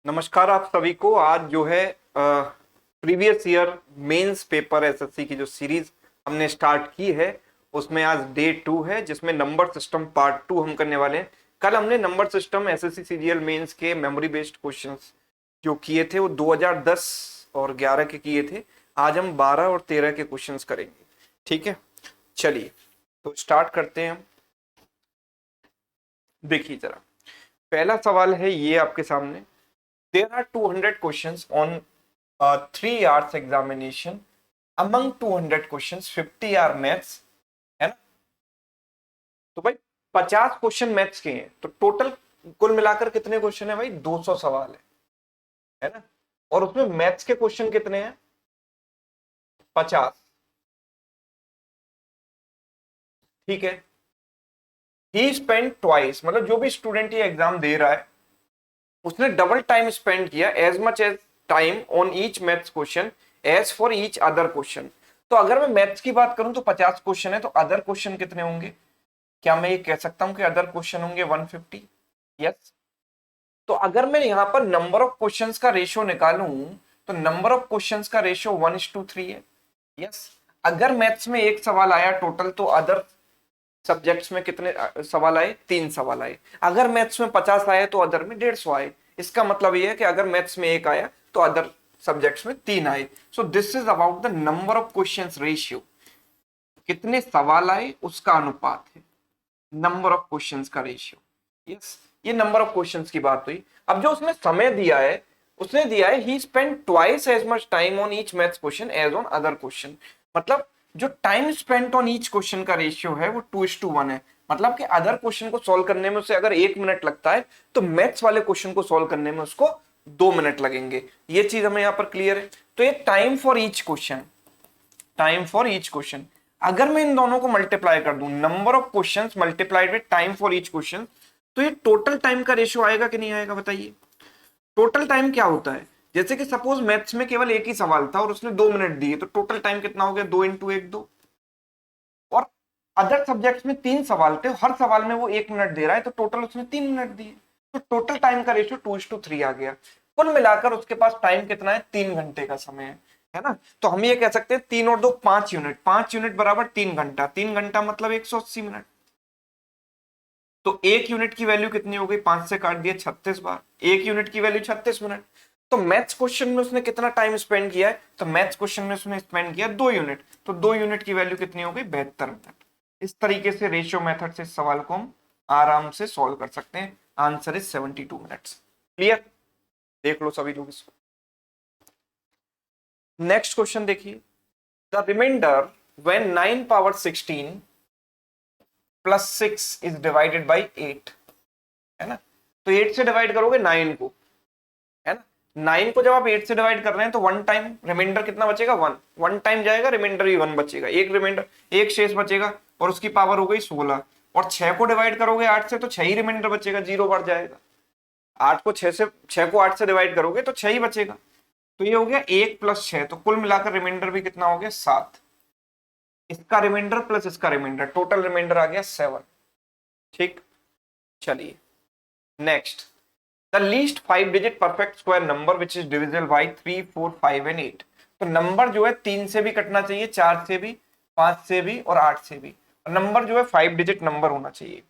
नमस्कार आप सभी को। आज जो है previous year mains paper SSC की जो सीरीज हमने स्टार्ट की है उसमें आज डे 2 है, जिसमें नंबर सिस्टम पार्ट 2 हम करने वाले हैं। कल हमने number system SSC CGL mains के मेमोरी बेस्ड क्वेश्चंस जो किए थे वो 2010 और 11 के किए थे। आज हम 12 और 13 के क्वेश्चंस करेंगे। ठीक है, चलिए तो स्टार्ट करते हैं हम। देखिए जरा, पहला सवाल है ये आपके सामने। There are 200 questions on a 3 hours examination. Among 200 questions, 50 are maths, है ना। तो भाई 50 क्वेश्चन मैथ्स के हैं, तो टोटल कुल मिलाकर कितने क्वेश्चन है भाई? 200 सवाल है ना। और उसमें मैथ्स के क्वेश्चन कितने हैं? 50। ठीक है। ही स्पेंड ट्वाइस, मतलब जो भी स्टूडेंट ये एग्जाम दे रहा है उसने डबल टाइम स्पेंड किया as much as time on each maths question as for each other question. तो अगर मैं मैथ्स की बात करूं तो 50 क्वेश्चन है, तो अदर क्वेश्चन कितने होंगे? क्या मैं ये कह सकता हूं कि अदर क्वेश्चन होंगे 150? यस। तो अगर मैं यहां पर नंबर ऑफ क्वेश्चंस का रेशियो निकालूं तो नंबर ऑफ क्वेश्चंस का रेशियो 1:3 है। यस। अगर मैथ्स में एक सवाल आया टोटल, तो अदर सब्जेक्ट्स में कितने सवाल आए? 3 सवाल आए। अगर मैथ्स में 50 आए तो अदर में 150 आए। इसका मतलब यह है कि अगर मैथ्स में एक आया तो अदर सब्जेक्ट्स में 3 आए। So this is about the number of questions ratio. कितने सवाल आए उसका अनुपात है नंबर ऑफ क्वेश्चंस का रेशियो। यस, ये नंबर ऑफ क्वेश्चंस की बात हुई। अब जो उसने समय दिया है, उसने दिया है he spend twice as much time on each maths question as on other question. मतलब जो time spent on each question का रेशियो है वो 2:1 है। मतलब कि अदर क्वेश्चन को सॉल्व करने में उसे अगर 1 मिनट लगता है तो मैथ्स वाले क्वेश्चन को सॉल्व करने में उसको 2 मिनट लगेंगे। ये चीज हमें यहाँ पर क्लियर है। तो ये time for each question, time for each question. अगर मैं इन दोनों को मल्टीप्लाई कर दूं, number of questions multiplied with time for each question, तो ये टोटल टाइम का रेशियो आएगा कि नहीं आएगा? बताइए। टोटल टाइम क्या होता है? जैसे कि सपोज मैथ्स में केवल एक ही सवाल था और उसने 2 मिनट दिए, तो टोटल टाइम कितना हो गया? 2 × 1 2। और अदर सब्जेक्ट्स में 3 सवाल थे, हर सवाल में वो 1 मिनट दे रहा है, तो टोटल उसने 3 मिनट दिए। तो टोटल टाइम का रेशियो 2:3 आ गया। कुल मिलाकर उसके पास टाइम कितना है? 3 घंटे का समय है ना। तो हम ये कह सकते हैं 3 और 2 5 यूनिट, 5 यूनिट बराबर 3 घंटा, 3 घंटा मतलब 180 मिनट। तो एक यूनिट की वैल्यू कितनी हो गई? 5 से काट दिया 36 बार, एक यूनिट की वैल्यू 36 मिनट। तो मैथ्स क्वेश्चन में उसने कितना टाइम स्पेंड किया है? तो मैथ्स क्वेश्चन में उसने स्पेंड किया 2 यूनिट। तो 2 यूनिट की वैल्यू कितनी हो गई? 72 मिनट। इस तरीके से रेशियो मेथड से इस सवाल को हम आराम से सॉल्व कर सकते हैं। Answer is 72 minutes. क्लियर? देख लो सभी लोग इसको। नेक्स्ट क्वेश्चन देखिए। The remainder when 9 power 16 plus 6 is divided by 8, है ना। तो 8 से डिवाइड करोगे 9 को, है ना। 9 को जब आप 8 से डिवाइड कर रहे हैं तो 1 टाइम रिमाइंडर कितना बचेगा? 1। 1 टाइम जाएगा, रिमाइंडर भी 1 बचेगा। एक रिमाइंडर, एक शेष बचेगा और उसकी पावर हो गई 16। और 6 को डिवाइड करोगे 8 से तो 6 ही रिमाइंडर बचेगा, 0 बढ़ जाएगा। 8 को 8 से डिवाइड करोगे तो 6 ही बचेगा। तो ये हो गया 1 + 6, तो कुल मिलाकर रिमाइंडर भी कितना हो गया? 7। इसका रिमाइंडर प्लस इसका रिमाइंडर, टोटल रिमाइंडर आ गया 7। ठीक, चलिए next. The least 5 digit perfect square number which is divisible by 3 4 5 and 8। तो नंबर जो है 3 से भी कटना चाहिए, 4 से भी, 5 से भी और 8 से भी। और नंबर जो है 5 डिजिट नंबर होना चाहिए।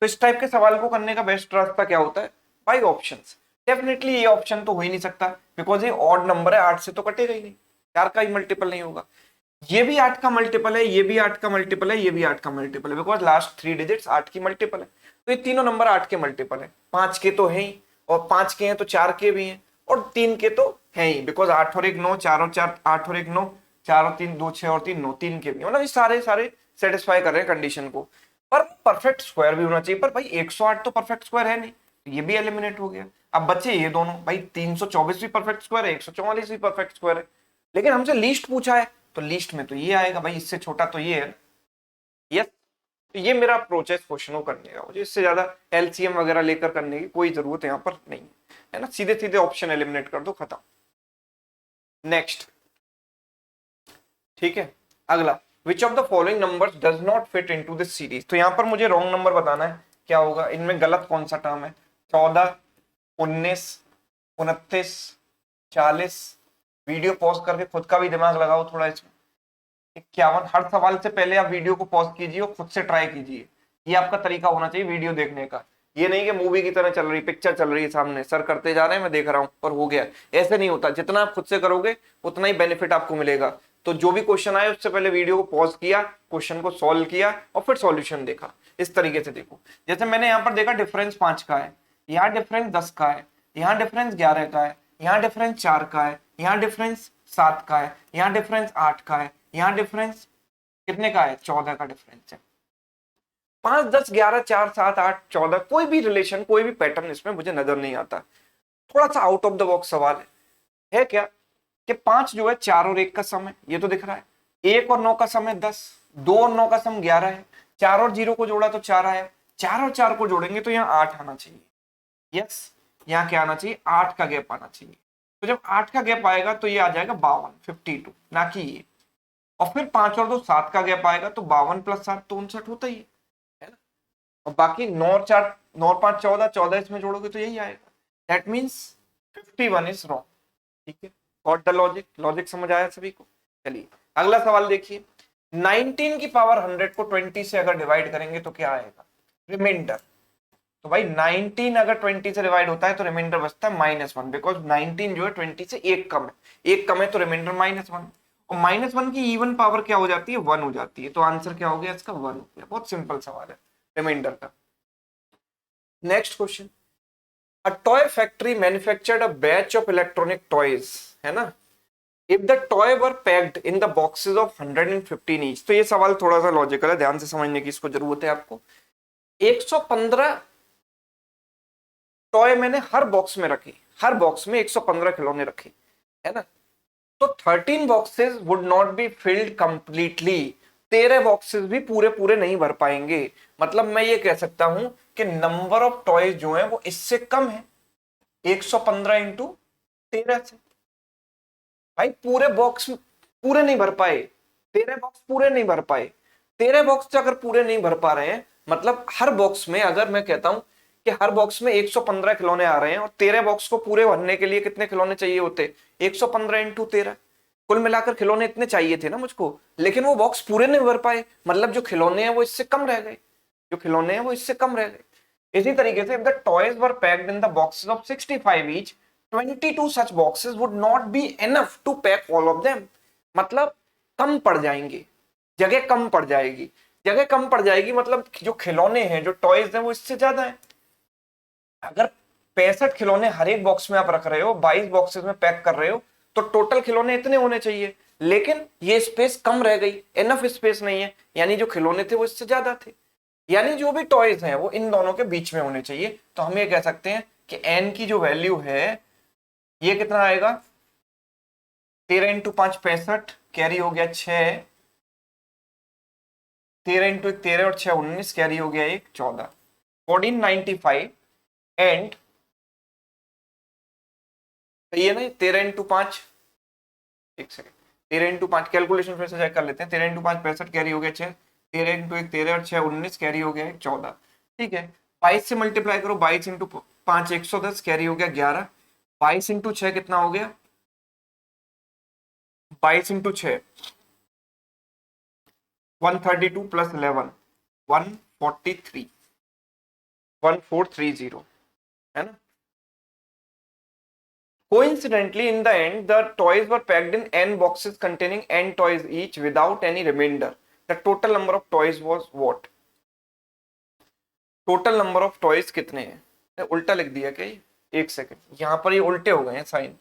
तो इस टाइप के सवाल को करने का बेस्ट रास्ता क्या होता है भाई? ऑप्शंस। डेफिनेटली ये ऑप्शन तो हो ही नहीं सकता, बिकॉज ये ऑड नंबर है, 8 से तो कटेगा ही नहीं, 4 का ही मल्टीपल नहीं होगा। ये भी 8 का मल्टीपल है, ये भी 8 का मल्टीपल है, ये भी 8 का मल्टीपल है, बिकॉज लास्ट 3 डिजिट्स 8 की मल्टीपल है। तो ये तीनों नंबर 8 के मल्टीपल है। 5 के तो है ही, और 5 के हैं तो 4 के भी हैं, और 3 के तो है ही, बिकॉज 8 और 1 9, 4 और 4 8 और 1 9, 4 और 3 2 6 और 3 9, 3 के भी, मतलब ये सारे सारे सेटिस्फाई कर रहे हैं कंडीशन को। पर परफेक्ट स्क्वायर भी होना चाहिए, पर भाई 108 तो परफेक्ट स्क्वायर है नहीं, ये भी एलिमिनेट हो गया। अब बच्चे ये दोनों, भाई 324 भी परफेक्ट स्क्वायर है, 144 भी परफेक्ट स्क्वायर है, लेकिन हमसे लीस्ट पूछा है, तो लीस्ट में तो ये आएगा भाई, इससे छोटा तो ये है। यस, तो ये मेरा अप्रोच है इस क्वेश्चन को करने का। मुझे इससे ज्यादा एलसीएम वगैरह लेकर करने की कोई जरूरत यहाँ पर नहीं है ना। सीधे सीधे ऑप्शन एलिमिनेट कर दो, खत्म। नेक्स्ट, ठीक है। अगला, which of the following numbers does not fit into this series. तो यहाँ पर मुझे रॉन्ग नंबर बताना है, क्या होगा इनमें, गलत कौन सा टर्म है? 14, 19, 29, 40, वीडियो पॉज करके खुद का भी दिमाग लगाओ थोड़ा इसमें, 51। हर सवाल से पहले आप वीडियो को पॉज कीजिए और खुद से ट्राई कीजिए, ये आपका तरीका होना चाहिए वीडियो देखने का। ये नहीं कि मूवी की तरह चल रही, पिक्चर चल रही है सामने, सर करते जा रहे हैं मैं देख रहा हूं और हो गया, ऐसे नहीं होता। जितना आप खुद से करोगे उतना ही बेनिफिट आपको मिलेगा। तो जो भी क्वेश्चन आए उससे पहले वीडियो को पॉज किया, क्वेश्चन को सॉल्व किया और फिर सॉल्यूशन देखा। इस तरीके से देखो, जैसे मैंने यहाँ पर देखा डिफरेंस 5 का है, यहाँ डिफरेंस 10 का है, यहाँ डिफरेंस 11 का है, यहाँ डिफरेंस 4 का है, यहाँ डिफरेंस 7 का है, यहाँ डिफरेंस 8 का है, यहाँ डिफरेंस कितने का है, 14 का डिफरेंस है। 5, 10, 11, 4, 7, 8, 14, कोई भी रिलेशन, कोई भी पैटर्न इसमें मुझे नजर नहीं आता। थोड़ा सा आउट ऑफ द बॉक्स सवाल है क्या कि 5 जो है 4 और 1 का सम है, ये तो दिख रहा है। 1 और 9 का सम है 10, 2 और 9 का सम 11 है, 4 और 0 को जोड़ा तो 4 आया, 4 और 4 को जोड़ेंगे तो यहाँ 8 आना चाहिए। यस, यहाँ क्या आना चाहिए, 8 का गैप आना चाहिए। तो जब 8 का गैप आएगा तो ये आ जाएगा 52, 52, ना कि ये। और फिर 5 और 2 7 का गैप आएगा तो 52 + 7 तो 59 होता ही है ना। और बाकी 9 और 4, 9 और 5 14, 14 इसमें जोड़ोगे तो यही आएगा। That means 51 is wrong. ठीक है, गॉट द लॉजिक, लॉजिक समझ आया सभी को। चलिए अगला सवाल देखिए, 19 की पावर 100 को 20 से अगर डिवाइड करेंगे तो क्या आएगा, रिमाइंडर। तो भाई 19 अगर 20 से डिवाइड होता है तो रिमाइंडर बचता है -1, बिकॉज 19 जो है 20 से एक कम है, एक कम है तो रिमाइंडर -1, और -1 की इवन पावर क्या हो जाती है, 1 हो जाती है। तो आंसर क्या हो गया इसका, 1 हो गया। बहुत सिंपल सवाल है रिमाइंडर का। Next question, a toy factory manufactured a batch of electronic toys, है ना, if the toy were packed in the boxes of 115 each. तो ये सवाल थोड़ा सा लॉजिकल है, ध्यान से समझने की इसको जरूरत है आपको। 115 टॉय मैंने हर बॉक्स में रखे, हर बॉक्स में 115 खिलौने रखे, है ना। तो 13 boxes would not be filled completely, 13 boxes भी पूरे पूरे नहीं भर पाएंगे। मतलब मैं ये कह सकता हूं कि नंबर ऑफ टॉयज जो है वो इससे कम है, 115 इंटू 13 से। भाई पूरे बॉक्स पूरे नहीं भर पाए, 13 बॉक्स पूरे नहीं भर पाए। 13 बॉक्स अगर पूरे नहीं भर पा रहे हैं, मतलब हर बॉक्स में, अगर मैं कहता हूं कि हर बॉक्स में 115 खिलौने आ रहे हैं और 13 बॉक्स को पूरे भरने के लिए कितने खिलौने चाहिए होते, 115 इंटू 13। कुल मिलाकर खिलौने इतने चाहिए थे ना मुझको, लेकिन वो बॉक्स पूरे नहीं भर पाए, मतलब जो खिलौने हैं वो इससे कम रह गए, जो खिलौने हैं वो इससे कम रह गए। इसी तरीके से if the toys were packed in the boxes of 65 each, 22 such boxes would not be enough to pack all of them। मतलब कम पड़ जाएंगे, जगह कम पड़ जाएगी, जगह कम पड़ जाएगी, मतलब जो खिलौने हैं, जो टॉयज हैं वो इससे ज्यादा है। अगर 65 खिलौने हर एक बॉक्स में आप रख रहे हो, 22 बॉक्सेस में पैक कर रहे हो, तो टोटल खिलौने इतने होने चाहिए, लेकिन ये स्पेस कम रह गई, इनफ स्पेस नहीं है, यानी जो खिलौने थे वो इससे ज्यादा थे, यानी जो भी टॉयज हैं वो इन दोनों के बीच में होने चाहिए। तो हम ये कह सकते हैं कि एन की जो वैल्यू है ये कितना आएगा, 13 इंटू 5 65, कैरी हो गया 6, 13 इंटू 1 13 और 6 19, कैरी हो गया 1 14, 1495 एंड सही है ना। 13 इंटू 5, एक सेकेंड, 13 इंटू 5 कैलकुलेशन फिर से चेक कर लेते हैं। 13 इंटू 5 65, कैरी हो गया 6, 13 इंटू 1 13 और 6 19, कैरी हो गया 14। ठीक है, 22 से मल्टीप्लाई करो, 22 इंटू 5 110, कैरी हो गया 11, 22 इंटू 6 कितना हो गया, 22 इंटू 6 132 प्लस 11 143, 1430, है ना। Coincidentally, in the end, the toys were packed in n boxes containing n toys each without any remainder. The total number of toys was what? Total number of toys कितने हैं? उल्टा लिख दिया क्या ये? एक सेकंड, यहाँ पर ये उल्टे हो गए हैं साइन,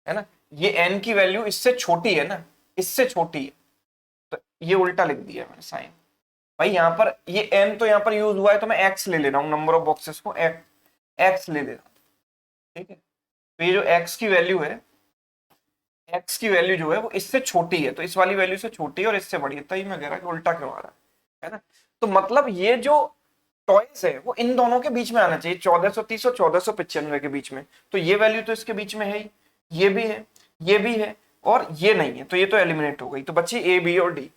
है ना। ये n की वैल्यू इससे छोटी है ना, इससे छोटी है, तो ये उल्टा लिख दिया मैंने साइन। भाई यहाँ पर ये n तो यहाँ पर यूज हुआ है, तो मैं x ले ले रहा हूँ, नंबर ऑफ बॉक्सेस को x ले ले रहा हूँ। ठीक है, तो ये जो x की वैल्यू है, x की वैल्यू जो है वो इससे छोटी है, तो इस वाली वैल्यू से छोटी है और इससे बड़ी है, तभी मैं कह रहा कि उल्टा क्यों आ रहा है ना। तो मतलब ये जो टॉयज है वो इन दोनों के बीच में आना चाहिए, 1430 और 1495 के बीच में। तो ये वैल्यू तो इसके बीच में है ही, ये भी है, ये भी है और ये नहीं है, तो ये तो एलिमिनेट हो गई, तो बची ए बी और डी।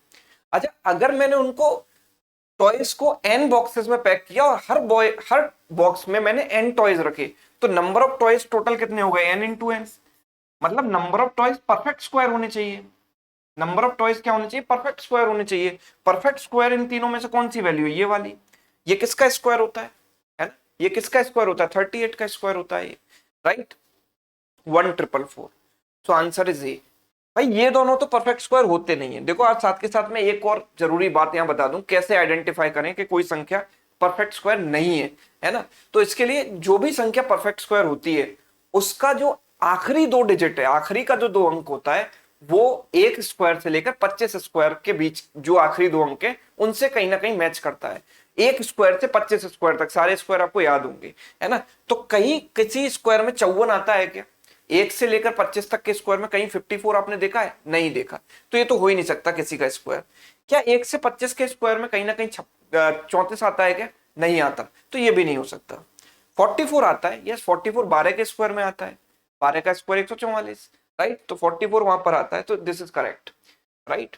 अच्छा, अगर मैंने उनको टॉयज को n बॉक्सेस में पैक किया और हर बॉक्स में मैंने n टॉयज रखे, तो नंबर ऑफ टॉयज टोटल कितने हो गए, n इंटू एन, मतलब number of toys perfect square होने चाहिए। नंबर ऑफ टॉयज क्या होने चाहिए, परफेक्ट स्क्वायर होने चाहिए। परफेक्ट स्क्वायर इन तीनों में से कौन सी वैल्यू है, ये वाली। ये किसका स्क्वायर होता है ना, ये किसका स्क्वायर होता है, 38 का स्क्वायर होता है ये, right, 1444। So answer is a. भाई ये दोनों तो परफेक्ट स्क्वायर होते नहीं है। देखो आज साथ के साथ में एक और जरूरी बात यहां बता दूं, कैसे आइडेंटिफाई करें कि कोई संख्या परफेक्ट स्क्वायर नहीं है ना। तो इसके लिए जो भी संख्या परफेक्ट स्क्वायर होती है उसका जो आखिरी दो डिजिट है, आखिरी का जो दो अंक होता है, वो एक स्क्वायर से लेकर 25 स्क्वायर के बीच जो आखिरी दो अंक है उनसे कहीं ना कहीं मैच करता है। एक स्क्वायर से 25 स्क्वायर तक सारे स्क्वायर आपको याद होंगे, है ना। तो कहीं किसी स्क्वायर में 54 आता है क्या, एक से लेकर 25 तक के स्क्वायर में कहीं 54 आपने देखा है, नहीं देखा। तो ये तो हो ही नहीं सकता किसी का स्क्वायर। क्या एक से 25 के स्क्वायर में कहीं ना कहीं 34 आता है क्या, नहीं आता, तो ये भी नहीं हो सकता। 44 आता है, यस 44 12 के स्क्वायर में आता है, 12 का स्क्वायर 144, राइट। तो 44 वहां पर आता है, तो this is correct, right.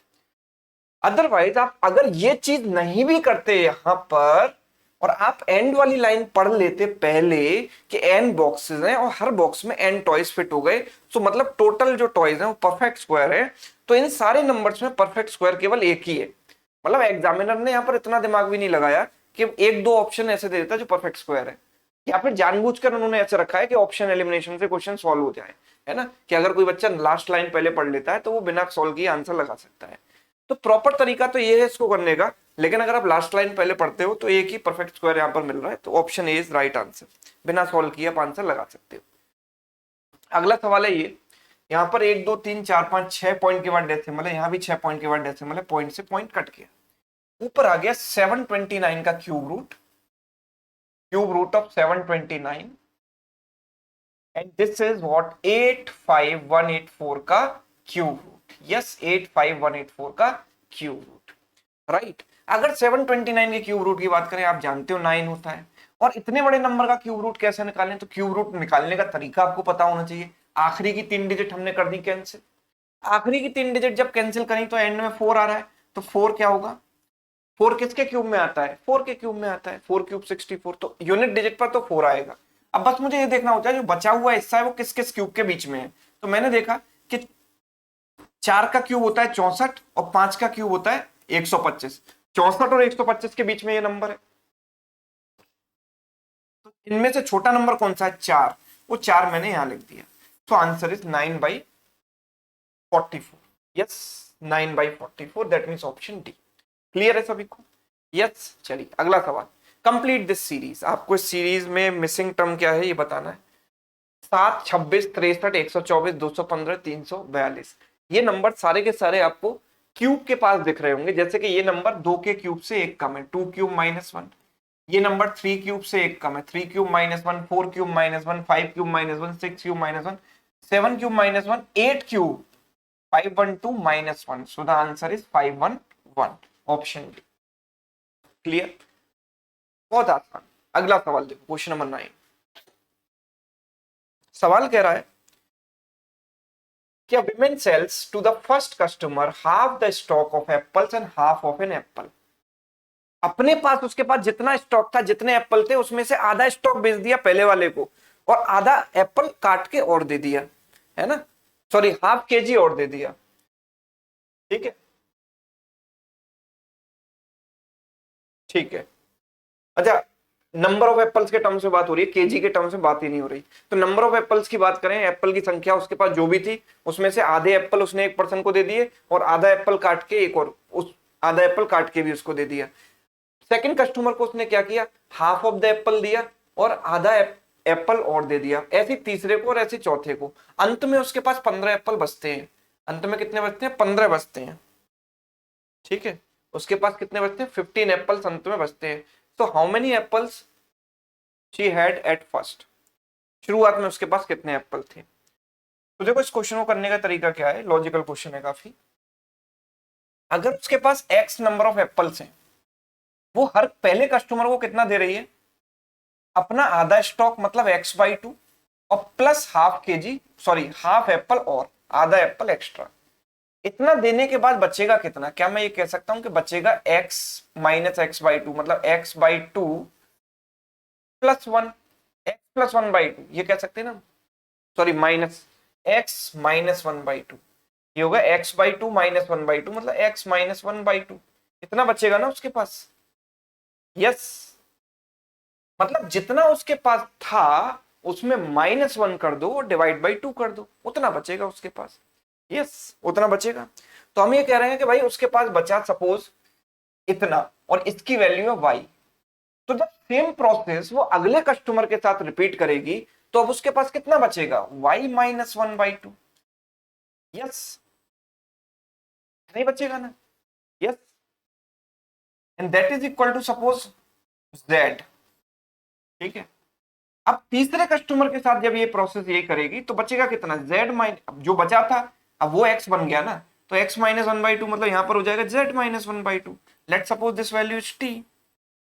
Otherwise आप अगर ये चीज नहीं भी करते यहां पर, और आप एंड वाली लाइन पढ़ लेते पहले कि एन बॉक्सेस हैं और हर बॉक्स में एन टॉयज फिट हो गए, तो मतलब टोटल जो टॉयज हैं वो परफेक्ट स्क्वायर है, तो इन सारे नंबर्स में परफेक्ट स्क्वायर केवल एक ही है। मतलब एग्जामिनर ने यहाँ पर इतना दिमाग भी नहीं लगाया कि एक दो ऑप्शन ऐसे दे देता जो परफेक्ट स्क्वायर है, या फिर जानबूझकर उन्होंने ऐसा रखा है कि ऑप्शन एलिमिनेशन से क्वेश्चन सॉल्व हो जाए, है ना, कि अगर कोई बच्चा लास्ट लाइन पहले पढ़ लेता है तो वो बिना सॉल्व किए आंसर लगा सकता है। तो प्रॉपर तरीका तो ये है इसको करने का, लेकिन अगर आप लास्ट लाइन पहले पढ़ते हो तो एक ही परफेक्ट स्क्वायर यहां पर मिल रहा है, तो option A is right answer, बिना सॉल्व किए आप आंसर लगा सकते हो। अगला सवाल है ये, यहाँ पर 1 2 3 4 5 6 पॉइंट के बाद डेसिमल है, यहाँ भी 6 पॉइंट के बाद डेसिमल है, पॉइंट से पॉइंट कट गया, ऊपर आ गया 729 का cube root of 729, and this is what 85184 का क्यूब रूट, यस 85184 का क्यूब रूट, राइट। अगर 729 के क्यूब रूट की बात करें, आप जानते हो 9 होता है, और इतने बड़े नंबर का क्यूब रूट कैसे निकालें, तो क्यूब रूट निकालने का तरीका आपको पता होना चाहिए। आखिरी की 3 डिजिट हमने कर दी कैंसिल, आखिरी की 3 डिजिट जब कैंसिल करी तो एंड में 4 आ रहा है, तो 4 क्या होगा, 4 किसके क्यूब में आता है, 4 के क्यूब में आता है, 4 क्यूब 64, तो यूनिट डिजिट पर तो 4 आएगा। अब बस मुझे ये देखना होता है जो बचा हुआ हिस्सा है वो किस किस क्यूब के बीच में है। तो मैंने देखा कि 4 का क्यूब होता है 64 और 5 का क्यूब होता है 125, 64 और 125 के बीच में ये नंबर है, तो इनमें से छोटा नंबर कौन सा है, 4, वो 4 मैंने यहां लिख दिया। तो answer is 9/44, yes 9/44, that means option D. Clear है सभी को, यस। चलिए अगला सवाल, कंप्लीट दिस सीरीज। आपको इस सीरीज में मिसिंग टर्म क्या है ये बताना है। 7 26 63 124 215 342, ये नंबर सारे के सारे आपको क्यूब के पास दिख रहे होंगे, जैसे कि ये नंबर 2 के क्यूब से एक कम है, 2 क्यूब -1, ये नंबर 3 क्यूब से एक कम है, 3 cube -1, 4 cube -1, 5 cube -1, 6 cube -1, 7 cube -1, 8 cube 512 -1, so the answer is 511, option D. Clear, बहुत आसान। अगला सवाल देखो, क्वेश्चन नंबर 9। सवाल कह रहा है कि women sells to the first customer half the stock of apples and half of an apple. अपने पास उसके पास जितना स्टॉक था, जितने एप्पल थे उसमें से आधा स्टॉक बेच दिया पहले वाले को, और आधा एप्पल काट के और दे दिया, है ना, सॉरी हाफ केजी और दे दिया, ठीक है, ठीक है। अच्छा, नंबर ऑफ एप्पल्स के टर्म से बात हो रही है, केजी के टर्म से बात ही नहीं हो रही। तो नंबर ऑफ एप्पल्स की बात करें, एप्पल की संख्या उसके पास जो भी थी उसमें से आधे एप्पल उसने एक पर्सन को दे दिए, और आधा एप्पल काट के एक और उस आधा एप्पल काट के भी उसको दे दिया। सेकंड कस्टमर को उसने क्या किया, हाफ ऑफ द एप्पल दिया और आधा एप्पल और दे दिया, ऐसे तीसरे को और ऐसे चौथे को। अंत में उसके पास 15 एप्पल बचते हैं। अंत में कितने बचते हैं, 15 बचते हैं, ठीक है। उसके पास कितने बचते हैं, 15 एप्पल्स अंत में बचते हैं। तो how many apples she had at first, शुरुआत में उसके पास कितने एप्पल थे। तो देखो इस क्वेश्चन को करने का तरीका क्या है, लॉजिकल क्वेश्चन है काफी। अगर उसके पास एक्स नंबर ऑफ एप्पल्स हैं, वो हर पहले कस्टमर को कितना दे रही है, अपना आधा स्टॉक मतलब x/2 और plus half KG, sorry half Apple और आधा एप्पल एक्स्ट्रा। इतना देने के बाद बचेगा कितना, क्या मैं ये कह सकता हूं कि बचेगा x - x/2, मतलब x/2 +1, एक्स प्लस 1/2 ये कह सकते हैं ना, सॉरी माइनस एक्स माइनस 1/2, ये होगा x/2 माइनस 1/2, मतलब x माइनस 1/2 इतना बचेगा ना उसके पास। यस, मतलब जितना उसके पास था उसमें -1 कर दो और डिवाइड बाई 2 कर दो, उतना बचेगा उसके पास। यस, उतना बचेगा। तो हम ये कह रहे हैं कि भाई उसके पास बचा सपोज इतना और इसकी वैल्यू है y, तो जब सेम प्रोसेस वो अगले कस्टमर के साथ रिपीट करेगी तो अब उसके पास कितना बचेगा, y माइनस 1/2। यस, नहीं बचेगा ना। Yes, and that is equal to suppose z। ठीक है, अब तीसरे कस्टमर के साथ जब ये प्रोसेस ये करेगी तो बचेगा कितना, z माइनस जो बचा था, अब वो x बन गया ना, तो x माइनस 1/2 मतलब यहां पर हो जाएगा z minus 1/2। Let suppose this value is t,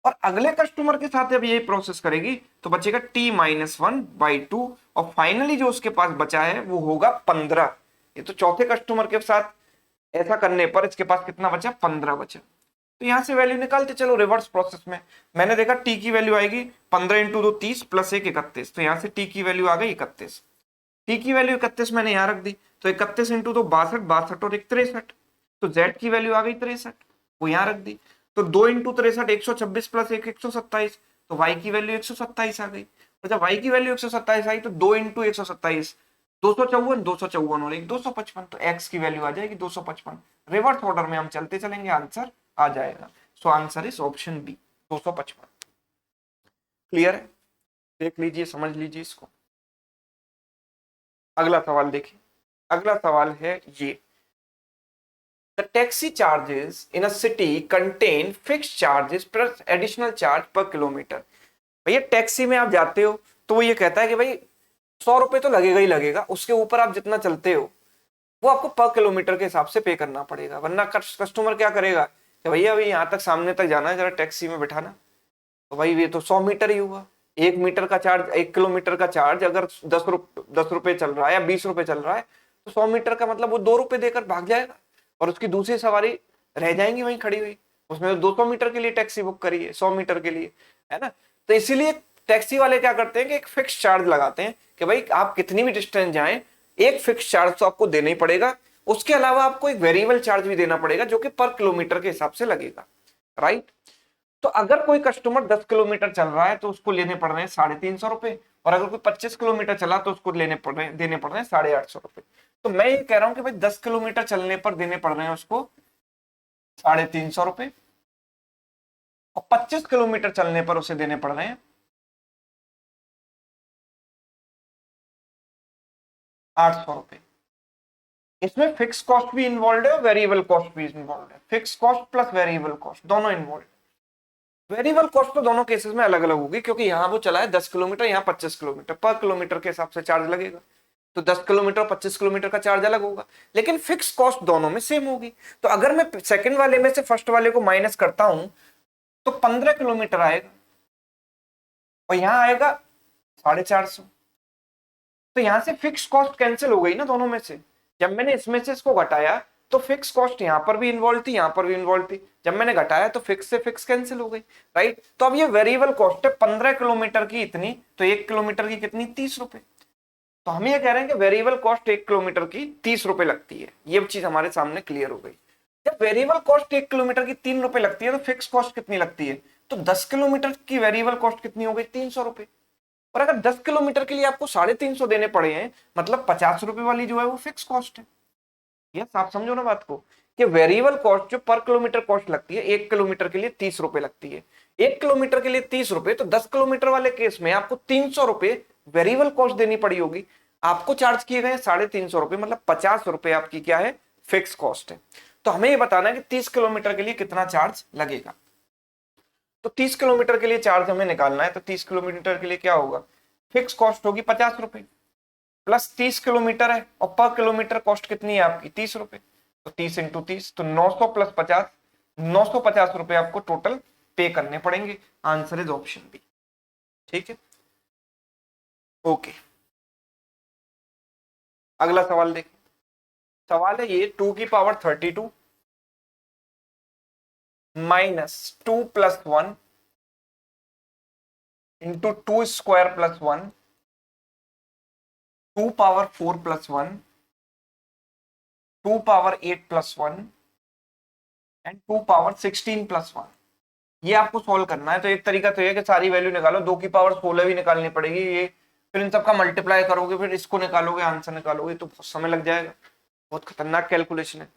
और अगले कस्टमर के साथ जब ये प्रोसेस करेगी तो बचेगा t माइनस 1/2, और फाइनली जो उसके पास बचा है वो होगा 15। ये तो चौथे कस्टमर के साथ ऐसा करने पर इसके पास कितना बचा, 15 बचा। तो यहां से वैल्यू निकालते चलो रिवर्स प्रोसेस में। मैंने देखा टी की वैल्यू आएगी 15 इंटू 2 30 प्लस 1 31, तो यहां से टी की वैल्यू आ गई 31। टी की वैल्यू 31 मैंने यहां रख दी, तो 31 इंटू 2 62, 62 और 1 63, तो जेड की वैल्यू आ गई 63, वो यहां रख दी। तो 2 इंटू 63 126 प्लस 1 127, तो वाई की वैल्यू 127 आ गई। और जब वाई की वैल्यू 127 आई तो 2 इंटू 127 254, 254 और 1 255, तो एक्स की वैल्यू आ जाएगी 255। रिवर्स ऑर्डर में हम चलते चलेंगे, आंसर आ जाएगा। So answer is option B 255। Clear है, देख लीजिए, समझ लीजिए इसको। अगला सवाल देखिए, अगला सवाल है ये, the taxi charges in a city contain fixed charges plus additional charge पर किलोमीटर। भैया टैक्सी में आप जाते हो तो वो ये कहता है कि भाई 100 रुपए तो लगेगा ही लगेगा, उसके ऊपर आप जितना चलते हो वो आपको पर किलोमीटर के हिसाब से पे करना पड़ेगा, वरना कस्टमर क्या करेगा कि भैया अभी यहाँ तक सामने तक जाना है, जरा टैक्सी में बैठाना, तो भाई ये तो 100 मीटर ही हुआ, 1 मीटर का चार्ज, 1 किलोमीटर का चार्ज अगर 10 रुपए चल रहा है या 20 रुपए चल रहा है, तो 100 मीटर का मतलब वो 2 रुपए देकर भाग जाएगा और उसकी दूसरी सवारी रह जाएंगी वहीं खड़ी हुई। उसमें 200 मीटर के लिए टैक्सी बुक करी है, 100 मीटर के लिए, है ना। तो इसीलिए टैक्सी वाले क्या करते हैं कि एक फिक्स चार्ज लगाते हैं कि भाई आप कितनी भी डिस्टेंस जाएं, एक फिक्स चार्ज तो आपको देना ही पड़ेगा। उसके अलावा आपको एक वेरिएबल चार्ज भी देना पड़ेगा जो कि पर किलोमीटर के हिसाब से लगेगा, राइट। तो अगर कोई कस्टमर 10 किलोमीटर चल रहा है तो उसको लेने पड़ रहे हैं 350 रुपए, और अगर कोई 25 किलोमीटर चला तो उसको देने पड़ रहे हैं 850 रुपए। तो मैं ये कह रहा हूं कि भाई 10 किलोमीटर चलने पर देने पड़ रहे हैं उसको 350 रुपए, और 25 किलोमीटर चलने पर उसे देने पड़ रहे हैं 800 रुपए। इसमें फिक्स कॉस्ट भी इन्वॉल्व है और वेरिएबल कॉस्ट भी इन्वॉल्व है, fix cost plus variable cost दोनों इन्वॉल्व। वेरिएबल कॉस्ट तो दोनों केसेस में अलग अलग होगी, क्योंकि यहाँ वो चला है 10 किलोमीटर, यहाँ 25 किलोमीटर, पर किलोमीटर के हिसाब से चार्ज लगेगा, तो 10 किलोमीटर 25 किलोमीटर का चार्ज अलग होगा, लेकिन फिक्स कॉस्ट दोनों में सेम होगी। तो अगर मैं सेकंड वाले में से फर्स्ट वाले को माइनस करता हूं तो 15 किलोमीटर आएगा और यहाँ आएगा 450। तो यहां से फिक्स कॉस्ट कैंसिल हो गई ना दोनों में से। जब मैंने इसमें से इसको घटाया तो फिक्स कॉस्ट यहां पर भी इन्वॉल्व थी, यहां पर भी इन्वॉल्व थी, जब मैंने घटाया तो फिक्स से फिक्स कैंसिल हो गई, राइट। तो अब ये वेरिएबल कॉस्ट है 15 किलोमीटर की इतनी, तो 1 किलोमीटर की कितनी, 30 रुपए। तो हम ये कह रहे हैं कि वेरिएबल कॉस्ट 1 किलोमीटर की 30 रुपए लगती है, ये चीज हमारे सामने क्लियर हो गई। जब वेरिएबल कॉस्ट 1 किलोमीटर की 3 रुपए लगती है तो फिक्स कॉस्ट कितनी लगती है, तो 10 किलोमीटर की वेरिएबल कॉस्ट कितनी हो गई, 300 रुपए। और अगर 10 किलोमीटर के लिए आपको 350 देने पड़े हैं, मतलब 50 रुपए वाली जो है वो फिक्स कॉस्ट है। यस, आप समझो ना बात को, कि वेरिएबल कॉस्ट जो पर किलोमीटर कॉस्ट लगती है 1 किलोमीटर के लिए 30 रुपए लगती है, 1 किलोमीटर के लिए 30 रुपए, तो 10 किलोमीटर वाले केस में आपको 300 रुपए वेरिएबल कॉस्ट देनी पड़ी होगी। आपको चार्ज किए गए 350 रुपए, मतलब 50 रुपए आपकी क्या है, फिक्स कॉस्ट है। तो हमें ये बताना है कि 30 किलोमीटर के लिए कितना चार्ज लगेगा। तो 30 किलोमीटर के लिए चार्ज हमें निकालना है, तो 30 किलोमीटर के लिए क्या होगा, फिक्स कॉस्ट होगी 50 रुपए, प्लस 30 किलोमीटर है और पर किलोमीटर कॉस्ट कितनी है आपकी, 30 रुपए, तो 30 इंटू 30, तो 900 प्लस 50, 950 रुपए आपको टोटल पे करने पड़ेंगे। Answer is option B. ठीक है, ओके। अगला सवाल देखिए, सवाल है ये 2 की power 32 minus 2 plus 1 into 2 square plus 1, 2 power 4 plus 1, 2 power 8 plus 1 and 2 power 16 plus 1। ये आपको सॉल्व करना है। तो एक तरीका तो ये कि सारी वैल्यू निकालो, 2 की पावर 16 भी निकालनी पड़ेगी, ये फिर इन सबका मल्टीप्लाई करोगे, फिर इसको निकालोगे, आंसर निकालोगे, तो बहुत समय लग जाएगा। बहुत खतरनाक कैलकुलेशन है।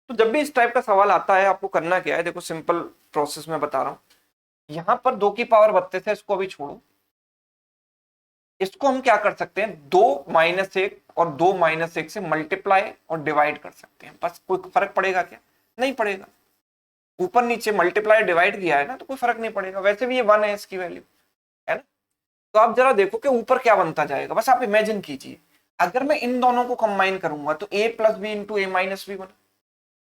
तो जब भी इस टाइप का सवाल आता है, आपको करना क्या है, देखो सिंपल प्रोसेस में बता रहा हूं। यहां पर 2 की पावर 32 है, इसको अभी छोड़ो। इसको हम क्या कर सकते हैं, 2 - 1 और 2 - 1 से मल्टीप्लाई और डिवाइड कर सकते हैं। बस कोई फर्क पड़ेगा क्या? नहीं पड़ेगा। ऊपर नीचे मल्टीप्लाई डिवाइड किया है ना, तो कोई फर्क नहीं पड़ेगा। वैसे भी ये 1 है इसकी वैल्यू, है ना। तो आप जरा देखो कि ऊपर क्या बनता जाएगा, बस आप इमेजिन कीजिए। अगर मैं इन दोनों को कंबाइन करूंगा तो a plus B into A minus B बना।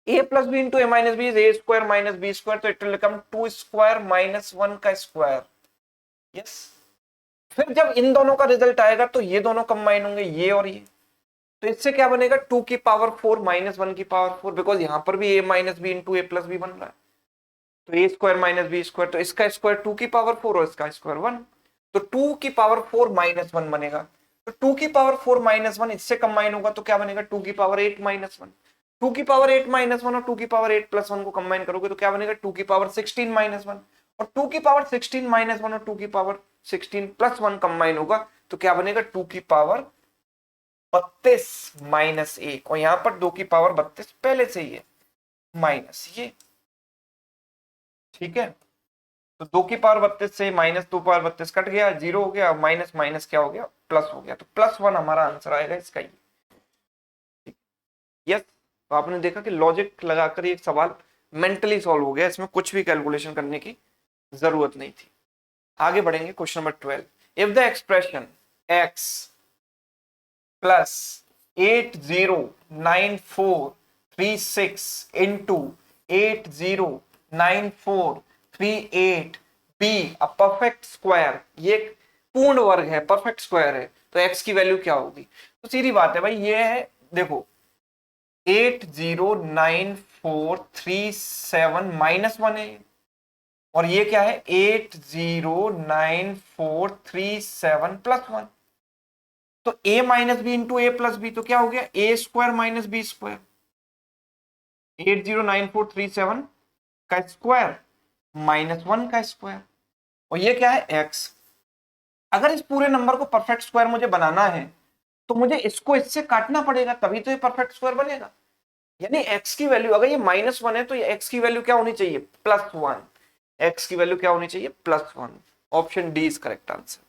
a plus B into A minus B is A square minus B square, तो it will become 2 square minus 1 का स्क्वायर। यस। फिर जब इन दोनों का रिजल्ट आएगा तो ये दोनों कंबाइन होंगे, ये और ये। तो इससे क्या बनेगा, 2 की पावर 4 माइनस 1 की पावर 4, बिकॉज यहां पर भी a minus B into A plus B बन रहा है। तो A square minus B square, तो इसका स्क्वायर 2 की पावर 4 और इसका स्क्वायर 1, तो 2 की पावर 4 माइनस 1 बनेगा। तो 2 की पावर 4 माइनस 1 इससे कंबाइन होगा तो क्या बनेगा, 2 की पावर 8 माइनस 1। 2 की पावर 8 माइनस 1 और 2 की पावर 8 प्लस 1 को कंबाइन करोगे तो क्या बनेगा, 2 की पावर 16 माइनस 1। और 2 की पावर 16 माइनस 1 और 2 की पावर 16 प्लस 1 कंबाइन होगा तो क्या बनेगा, 2 की पावर 32 माइनस 1। और यहां पर 2 की पावर 32 पहले से ही है, माइनस ये। ठीक है। तो 2 की पावर 32 से माइनस 2 पावर 32 कट गया, 0 हो गया, माइनस माइनस क्या हो गया, प्लस हो गया। तो +1 हमारा आंसर आएगा इसका ही। यस। तो आपने देखा कि लॉजिक लगाकर ये सवाल मेंटली सॉल्व हो गया, इसमें कुछ भी कैलकुलेशन करने की जरूरत नहीं थी। आगे बढ़ेंगे, question number 12। If the expression x plus 809436 into 809438 be a perfect square, ये एक पूर्ण वर्ग है, परफेक्ट स्क्वायर है, तो x की वैल्यू क्या होगी। तो सीधी बात है भाई, ये है देखो 809437 माइनस 1 है, और ये क्या है 809437 प्लस 1। तो a minus B into A plus B, तो क्या हो गया, A square minus B square. 809437 का स्क्वायर माइनस 1 का स्क्वायर, और ये क्या है x। अगर इस पूरे नंबर को परफेक्ट स्क्वायर मुझे बनाना है तो मुझे इसको इससे काटना पड़ेगा, तभी तो ये परफेक्ट स्क्वायर बनेगा। यानी x की वैल्यू, अगर ये -1 है तो ये x की वैल्यू क्या होनी चाहिए, +1। x की वैल्यू क्या होनी चाहिए, +1। Option D is correct answer.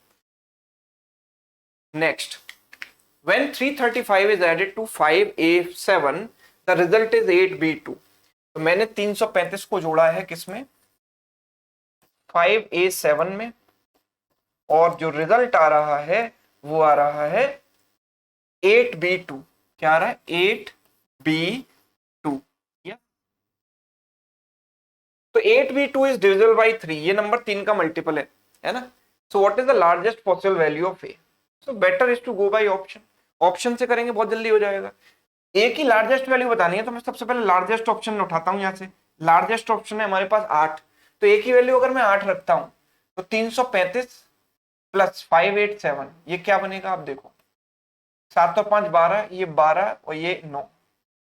Next, when 335 is added to 5a7 the result is 8b2। तो मैंने 335 को जोड़ा है किसमें, 5a7 में, और जो रिजल्ट आ रहा है वो आ रहा है 8b2। क्या आ रहा है, 8b2। तो 8b2 इज डिविजिबल बाय 3, ये नंबर 3 का मल्टीपल है ना। So what is the largest possible value of A. So better is to go by option. Option से करेंगे बहुत जल्दी हो जाएगा। ए की लार्जेस्ट वैल्यू बतानी है तो मैं सबसे पहले लार्जेस्ट ऑप्शन उठाता हूं। यहां से लार्जेस्ट ऑप्शन है हमारे पास 8, तो ए की वैल्यू अगर मैं 8 रखता हूं तो 335 प्लस 587, ये क्या बनेगा, आप देखो 7 और 5 12, ये 12 और ये 9।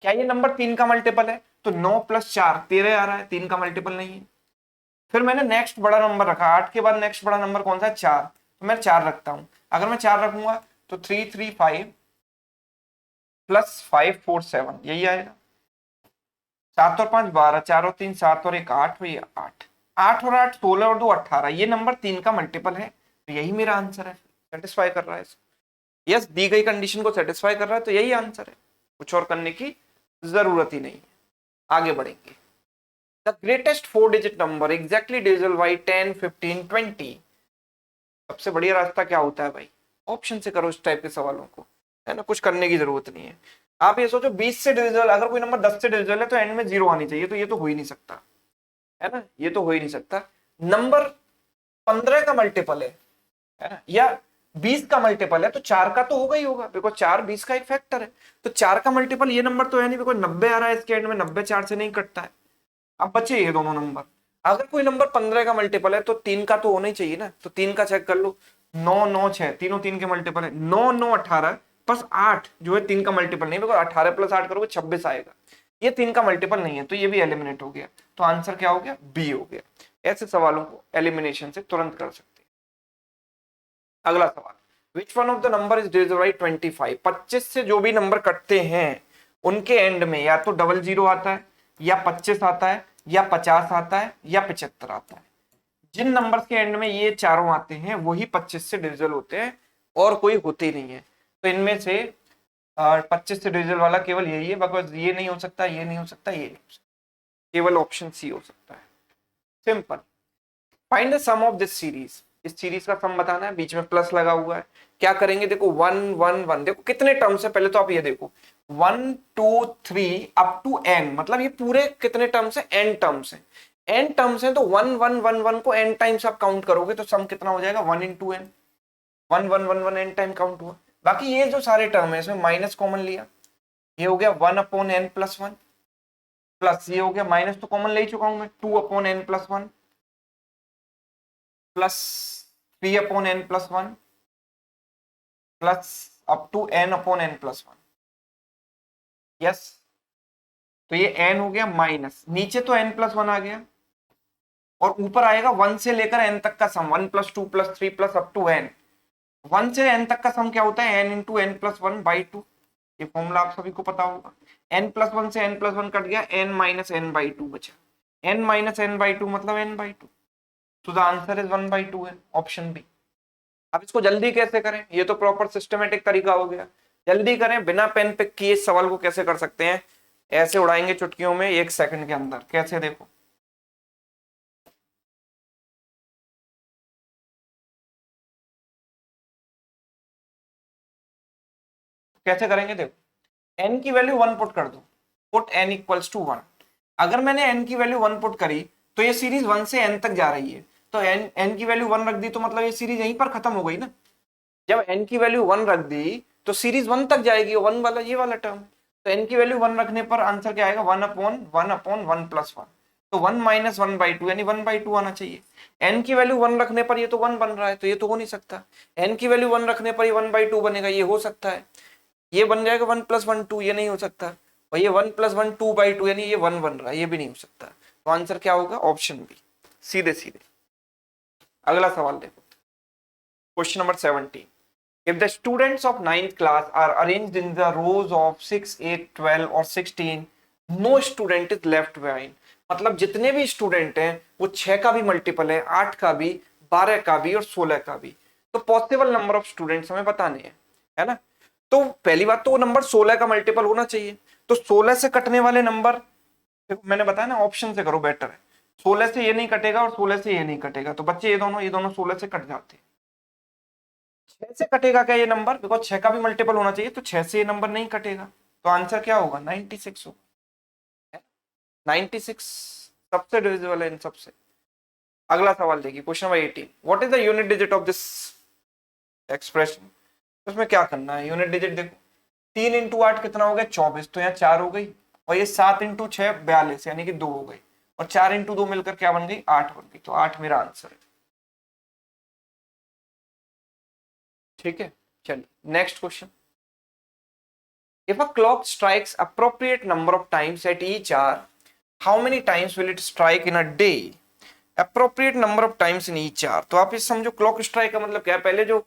क्या ये नंबर 3 का मल्टीपल है, तो 9 + 4 13 आ रहा है, 3 का मल्टीपल नहीं है। फिर मैंने नेक्स्ट बड़ा नंबर रखा, 8 के बाद नेक्स्ट बड़ा नंबर कौन सा है, 4, तो मैं 4 रखता हूं। अगर मैं 4 रखूंगा तो 335 प्लस 547, यही आएगा। 7 और 5 12, 4 और 3 7 और 1 8, ये 8, 8 और 8 16 और 2 18, ये नंबर 3 का मल्टीपल है, तो यही मेरा आंसर है। सेटिस्फाई कर रहा है इसको, यस, दी गई कंडीशन को सेटिस्फाई कर रहा है, तो यही आंसर है, कुछ और करने की जरूरत ही नहीं है। आगे बढ़ेंगे। The greatest 4 digit number exactly divisible by 10 15 20। सबसे बढ़िया रास्ता क्या होता है भाई, ऑप्शन से करो इस टाइप के सवालों को, है ना, कुछ करने की जरूरत नहीं है। आप ये सोचो 20 से डिविजिबल, अगर कोई नंबर 10 से डिविजिबल है तो एंड में 0 आनी चाहिए, तो ये तो हो ही नहीं सकता, है ना, ये तो हो ही नहीं सकता। नंबर 15 का मल्टीपल है ना, या 20 का मल्टीपल है, तो 4 का तो होगा ही होगा, बिकॉज 4 20 का एक फैक्टर है। तो 4 का मल्टीपल ये नंबर तो है नहीं, बिकॉज 90 आ रहा है इसके एंड में, 90 4 से नहीं कटता है। अब बचे ये दोनों नंबर, अगर कोई नंबर 15 का मल्टीपल है तो 3 का तो होना ही चाहिए ना, तो 3 का चेक कर लो। 9 9 6 तीनों 3 के मल्टीपल है। 9 9 18 प्लस 8 जो है 3 का मल्टीपल नहीं, बिकॉज 18 प्लस 8 करोगे 26 आएगा। ये 3 का मल्टीपल नहीं है, तो ये भी एलिमिनेट हो गया। तो आंसर क्या हो गया? बी हो गया। ऐसे सवालों को एलिमिनेशन से तुरंत कर सकते हैं। अगला सवाल, which one of the number is divisible by 25? 25 से जो भी नंबर कटते हैं उनके एंड में या तो डबल जीरो आता है, या 25 आता है, या 50 आता है, या 75 आता है। जिन नंबर्स के एंड में ये चारों आते हैं वही 25 से डिविजिबल होते हैं, और कोई होते ही नहीं है। तो इनमें से 25 से डिविजिबल वाला केवल यही है, बिकॉज ये नहीं हो सकता, ये नहीं हो सकता, ये नहीं हो सकता, केवल ऑप्शन सी हो सकता है। Simple. Find the sum of this series. इस सीरीज का सम बताना है, बीच में प्लस लगा हुआ है। क्या करेंगे? देखो 1 1 1, देखो कितने टर्म्स है, पहले तो आप ये देखो 1 2 3 अप टू n, मतलब ये पूरे कितने टर्म्स है? n टर्म्स है। n टर्म्स है तो 1 1 1 1 को n टाइम्स आप काउंट करोगे तो सम कितना हो जाएगा? 1 into n। 1 1 1 1 n time count हुआ। बाकी ये जो सारे टर्म है इसमें माइनस कॉमन लिया, ये हो गया 1 अपॉन n प्लस 1, प्लस ये हो गया माइनस तो कॉमन ले ही चुका हूं मैं, 2 upon n plus 1, plus 3 upon n plus 1, plus up to n upon n plus 1। Yes, तो ये n हो गया माइनस, नीचे तो n प्लस 1 आ गया, और ऊपर आएगा 1 से लेकर n तक का sum, 1 plus 2 plus 3 plus up to n। 1 से n तक का सम क्या होता है? n into n plus 1 by 2। ये फॉर्मूला आप सभी को पता होगा। n प्लस 1 से n प्लस 1 कट गया, n माइनस n बाई 2 बचा। n माइनस n बाई 2 मतलब n बाई 2। तो द आंसर इज 1 बाई 2 है, ऑप्शन बी। अब इसको जल्दी कैसे करें? ये तो प्रॉपर सिस्टमेटिक तरीका हो गया। जल्दी करें, बिना पेन पिक किए इस सवाल को कैसे कर सकते हैं? ऐसे उड़ाएंगे चुटकियों में 1 सेकंड के अंदर। कैसे? देखो, कैसे करेंगे? देखो, n की वैल्यू 1 पुट कर दो, पुट n इक्वल्स टू 1। अगर मैंने n की वैल्यू 1 पुट करी तो ये सीरीज 1 से n तक जा रही है, तो n की वैल्यू 1 रख दी तो मतलब ये सीरीज यहीं पर खत्म हो गई ना। जब n की वैल्यू 1 रख दी तो सीरीज 1 तक जाएगी, 1 वाला ये वाला टर्म। तो n की वैल्यू 1 रखने पर आंसर क्या आएगा? 1 अपॉन 1 प्लस 1। तो 1 माइनस 1 बाई 2 यानी 1 बाई 2 आना चाहिए। n की वैल्यू 1 रखने पर ये तो 1 बन रहा है, तो ये तो हो नहीं सकता। n की वैल्यू 1 रखने पर ये 1 बाई 2 बनेगा, ये हो सकता है। ये बन जाएगा 1 प्लस 1 2, ये नहीं हो सकता। और ये 1 प्लस 1 2 बाई 2 यानी ये 1 बन रहा है, ये भी नहीं हो सकता। तो आंसर क्या होगा? ऑप्शन बी, सीधे सीधे। अगला सवाल देखो, question number 17। If the students of 9th class are arranged in the rows of 6, 8, 12 और 16, no student is left behind। मतलब जितने भी स्टूडेंट हैं वो 6 का भी मल्टीपल है, 8 का भी, 12 का भी और 16 का भी। तो पॉसिबल नंबर ऑफ स्टूडेंट्स हमें बताने हैं, है ना। तो पहली बात तो वो नंबर 16 का मल्टीपल होना चाहिए। तो 16 से कटने वाले नंबर, देखो मैंने बताया ना, ऑप्शन से करो बेटर है। 16 से ये नहीं कटेगा और 16 से ये नहीं कटेगा, तो बच्चे ये दोनों 16 से कट जाते हैं। 6 से कटेगा क्या ये नंबर? बिकॉज 6 का भी मल्टीपल होना चाहिए, तो 6 से ये नंबर नहीं कटेगा। तो आंसर क्या होगा? 96 होगा। 96 सबसे डिविजिबल है इन सबसे। अगला सवाल देखिए, question number 18। What is the unit digit of this expression? उसमें क्या करना है? यूनिट डिजिट देखो, 3 इंटू 8 कितना हो गया? 24। तो यहाँ 4 हो गई, और ये 7 इंटू 6 42 यानी कि 2 हो गई, और 4 इंटू 2 मिलकर क्या बन गई? 8 बन गई। तो 8 मेरा आंसर है। ठीक है, चलिए next question. If a clock strikes appropriate number of times at each hour, how many times will it strike in a day? Appropriate number of times in each hour। तो आप इस समझो, क्लॉक स्ट्राइक का मतलब क्या है? पहले जो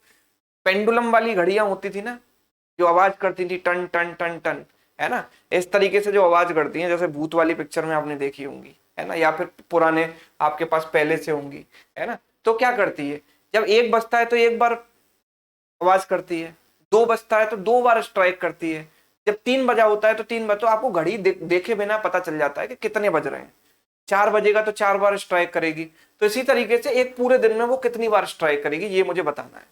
पेंडुलम वाली घड़ियां होती थी ना, जो आवाज करती थी टन टन टन टन, है ना, इस तरीके से जो आवाज करती है, जैसे भूत वाली पिक्चर में आपने देखी होंगी, है ना, या फिर पुराने आपके पास पहले से होंगी, है ना। तो क्या करती है? जब 1 बजता है तो 1 बार आवाज करती है, 2 बजता है तो 2 बार स्ट्राइक करती है, जब 3 बजा होता है तो 3 बार। तो आपको घड़ी देखे बिना पता चल जाता है कि कितने बज रहे हैं। 4 बजेगा तो 4 बार स्ट्राइक करेगी। तो इसी तरीके से एक पूरे दिन में वो कितनी बार स्ट्राइक करेगी, ये मुझे बताना है।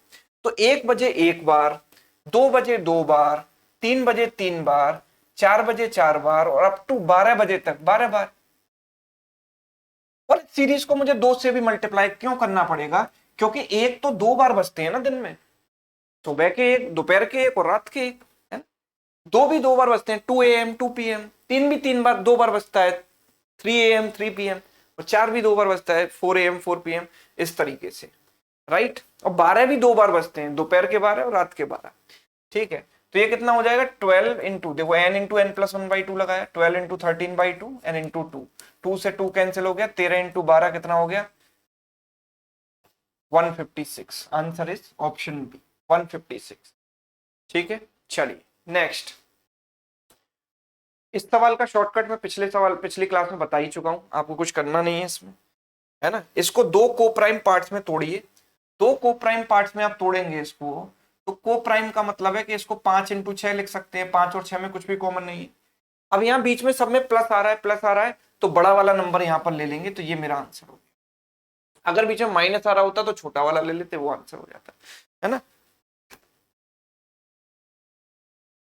तो 1 बजे 1 बार, 2 बजे 2 बार, 3 बजे 3 बार, 4 बजे 4 बार, और अप टू 12 बजे तक 12 बार। और सीरीज को मुझे 2 से भी मल्टीप्लाई क्यों करना पड़ेगा? क्योंकि एक तो 2 बार बजते हैं ना दिन में, सुबह के एक, दोपहर के एक और रात के एक, है ना? 2 भी 2 बार बजते हैं, 2 AM 2 PM। 3 भी 3 बार 2 बार बजता है, 3 AM 3 PM। और 4 भी 2 बार बजता है, 4 AM 4 PM, इस तरीके से, राइट। और 12 भी 2 बार बजते हैं, दोपहर के 12 और रात के 12, ठीक है। तो ये कितना हो जाएगा 12 इंटू, देखो n इंटू n प्लस 1/2 लगाया, 12 इंटू 13/2 n इंटू 2, 2 से 2 कैंसिल हो गया, 13 इंटू 12 कितना हो गया 156। आंसर इज ऑप्शन बी 156, ठीक है। चलिए नेक्स्ट, इस सवाल का शॉर्टकट मैं पिछली क्लास में बता ही चुका हूं, आपको कुछ करना नहीं है इसमें, है ना। इसको 2 कोप्राइम पार्ट्स में तोड़िए, 2 कोप्राइम पार्ट्स में आप तोड़ेंगे इसको, तो कोप्राइम का मतलब है कि इसको 5 इंटू 6 लिख सकते हैं, 5 और 6 में कुछ भी कॉमन नहीं है। अब यहाँ बीच में सब में प्लस आ रहा है, प्लस आ रहा है, तो बड़ा वाला नंबर यहाँ पर ले लेंगे, तो ये मेरा आंसर हो गया। अगर बीच में माइनस आ रहा होता तो छोटा वाला ले लेते, वो आंसर हो जाता, है ना।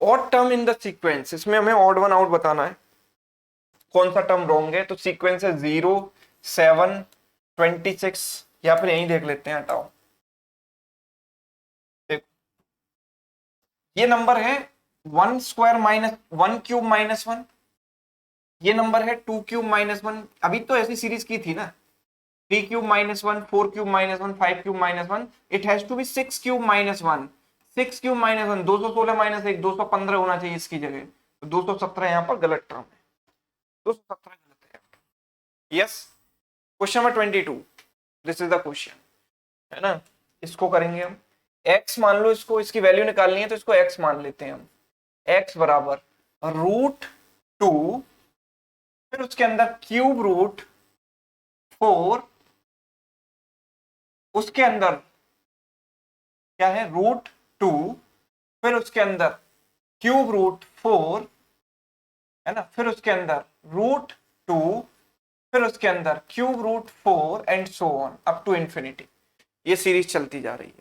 Odd term in the sequence, इसमें हमें ऑड वन आउट बताना है, कौन सा टर्म रॉन्ग है। तो सीक्वेंस है 0, 7, 26, या फिर यहीं देख लेते हैं, हटाओ, देखो ये नंबर है 1 स्क्वायर माइनस 1 क्यूब माइनस 1, ये नंबर है 2 क्यूब माइनस 1, अभी तो ऐसी सीरीज की थी ना, 3 cube minus 1, 4 cube minus 1, 5 cube minus 1, it has to be 6 cube minus 1, 6 cube minus 1, 216 minus 1, 215 होना चाहिए इसकी जगह, तो 217 यहाँ पर गलत टर्म है, 217 गलत है। Yes, question number 22, this is the question, है ना। इसको करेंगे हम, x मान लो, इसको इसकी वैल्यू निकालनी है तो इसको x मान लेते हैं हम, x बराबर √2, फिर उसके अंदर क्यूब रूट 4, उसके अंदर क्या है √2, फिर उसके अंदर क्यूब रूट 4, है ना, फिर उसके अंदर √2, फिर उसके अंदर cube root 4 and so on up to infinity. ये सीरीज चलती जा रही है।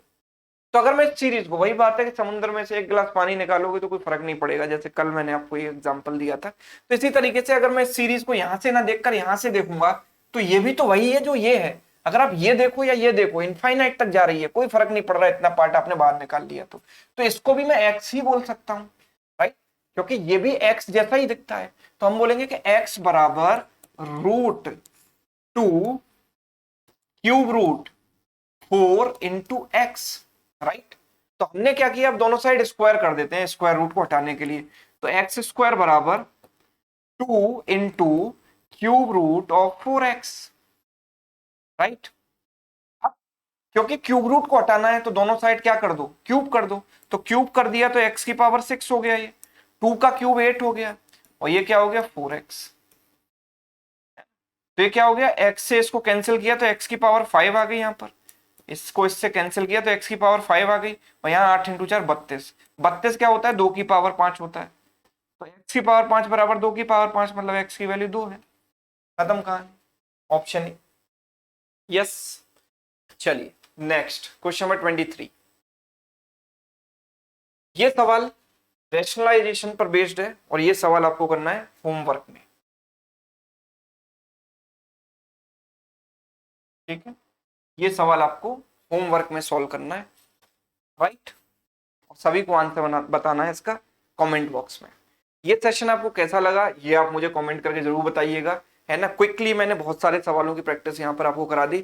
तो अगर मैं इस सीरीज को, वही बात है कि समुद्र में से एक गिलास पानी निकालोगे तो कोई फर्क नहीं पड़ेगा, जैसे कल मैंने आपको ये एग्जांपल दिया था। तो इसी तरीके से अगर मैं इस सीरीज को यहां से ना देखकर यहां से देखूंगा, तो ये भी तो वही है जो ये है। अगर आप ये देखो या ये देखो, इनफाइनाइट तक जा रही है, कोई फर्क नहीं पड़ रहा है, इतना पार्ट आपने बाहर निकाल लिया तो इसको भी मैं एक्स ही बोल सकता हूं, राइट, क्योंकि ये भी एक्स जैसा ही दिखता है। तो हम बोलेंगे कि एक्स बराबर √2 cube root 4 into X, right. तो हमने क्या किया, अब दोनों साइड स्क्वायर कर देते हैं स्क्वायर रूट को हटाने के लिए, तो एक्स स्क्वायर बराबर 2 into cube root of 4x, right. अब क्योंकि क्यूब रूट को हटाना है तो दोनों साइड क्या कर दो, क्यूब कर दो, तो क्यूब कर दिया तो x की पावर 6 हो गया, ये 2 का क्यूब 8 हो गया, और ये क्या हो गया 4x। तो ये क्या हो गया, x से इसको कैंसिल किया तो x की पावर 5 आ गई, यहां पर इसको इससे कैंसिल किया तो x की पावर 5 आ गई, और यहाँ 8 इंटू 4 32, 32 क्या होता है 2 की पावर 5 होता है, तो x की पावर 5 बराबर 2 की पावर 5, मतलब x की वैल्यू 2 है। खत्म कहानी, ऑप्शन ए, यस। चलिए नेक्स्ट, क्वेश्चन नंबर 23, ये सवाल रैशनलाइजेशन पर बेस्ड है, और ये सवाल आपको करना है होमवर्क में, ठीक है। ये सवाल आपको होमवर्क में सॉल्व करना है, राइट, और सभी को आंसर बताना है इसका कमेंट बॉक्स में। ये सेशन आपको कैसा लगा ये आप मुझे कमेंट करके जरूर बताइएगा, है ना। क्विकली मैंने बहुत सारे सवालों की प्रैक्टिस यहाँ पर आपको करा दी।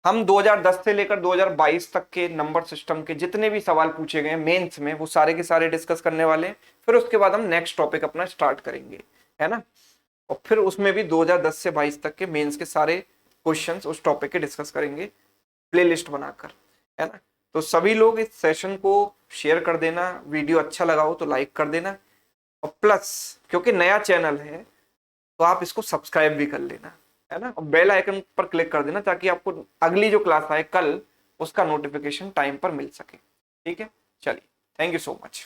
हम 2010 से लेकर 2022 तक के नंबर सिस्टम के जितने भी सवाल पूछे गए मेंस में, वो सारे के सारे डिस्कस करने वाले हैं। फिर उसके बाद हम नेक्स्ट टॉपिक अपना स्टार्ट करेंगे, है ना, और फिर उसमें भी 2010 से 22 तक के मेंस के सारे क्वेश्चंस उस टॉपिक के डिस्कस करेंगे, प्लेलिस्ट बनाकर, है ना। तो सभी लोग इस सेशन को शेयर कर देना, वीडियो अच्छा लगा हो तो लाइक कर देना, और प्लस क्योंकि नया चैनल है तो आप इसको सब्सक्राइब भी कर लेना, है ना, और बेल आइकन पर क्लिक कर देना ताकि आपको अगली जो क्लास आए कल उसका नोटिफिकेशन टाइम पर मिल सके, ठीक है। चलिए, थैंक यू सो मच।